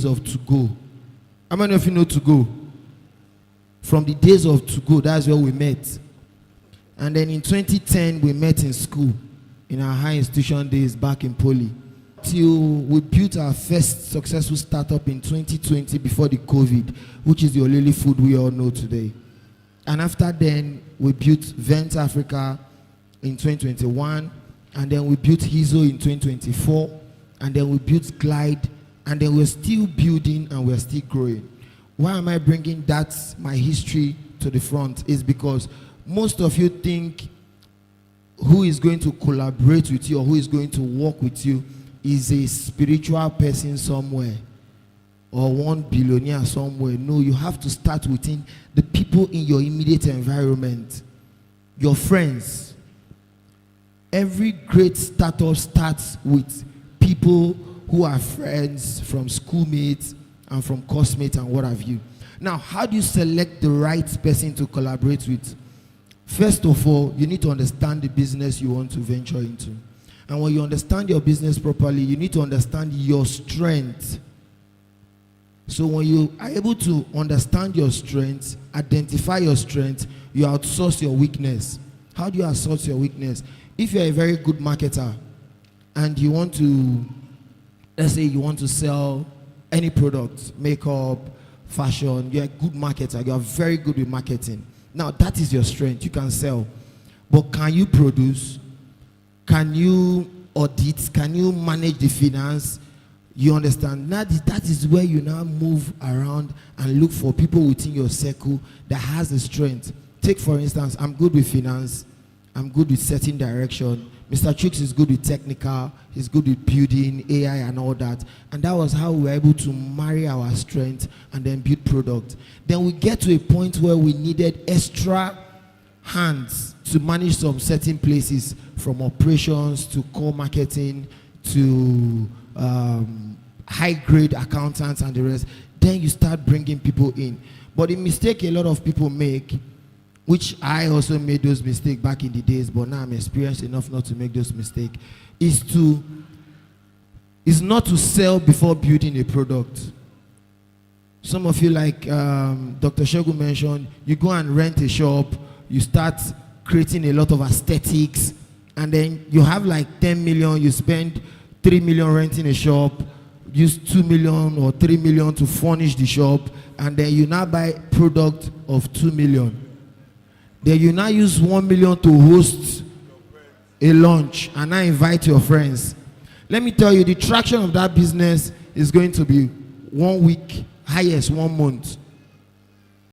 of To Go. How many of you know To Go? From the days of To Go, that's where we met. And then in 2010, we met in school, in our high institution days back in Poly. Till we built our first successful startup in 2020 before the COVID, which is the Olili food we all know today. And after then, we built Vent Africa in 2021, and then we built Hizo in 2024, and then we built Glide, and then we're still building and we're still growing. Why am I bringing that, my history, to the front? Is because most of you think who is going to collaborate with you or who is going to work with you is a spiritual person somewhere or one billionaire somewhere. No, you have to start within the people in your immediate environment, your friends. Every great startup starts with people who are friends, from schoolmates and from classmates and what have you. Now, how do you select the right person to collaborate with? First of all, you need to understand the business you want to venture into. And when you understand your business properly, you need to understand your strength. So when you are able to understand your strengths, identify your strength, you outsource your weakness. How do you outsource your weakness? If you're a very good marketer and you want to, let's say you want to sell any product, makeup, fashion, you're a good marketer, you're very good with marketing. Now that is your strength, you can sell. But can you produce? Can you audit? Can you manage the finance? You understand? Now that is where you now move around and look for people within your circle that has the strength. Take for instance, I'm good with finance. I'm good with setting direction. Mr. Chooks is good with technical. He's good with building, AI and all that. And that was how we were able to marry our strength and then build product. Then we get to a point where we needed extra hands to manage some certain places, from operations to core marketing to high-grade accountants and the rest. Then you start bringing people in. But the mistake a lot of people make, which I also made those mistakes back in the days, but now I'm experienced enough not to make those mistakes, is not to sell before building a product. Some of you, like Dr. Shogun mentioned, you go and rent a shop, you start creating a lot of aesthetics, and then you have like 10 million, you spend 3 million renting a shop, use 2 million or 3 million to furnish the shop, and then you now buy product of 2 million. Then you now use 1 million to host a lunch and now invite your friends. Let me tell you, the traction of that business is going to be 1 week, highest 1 month.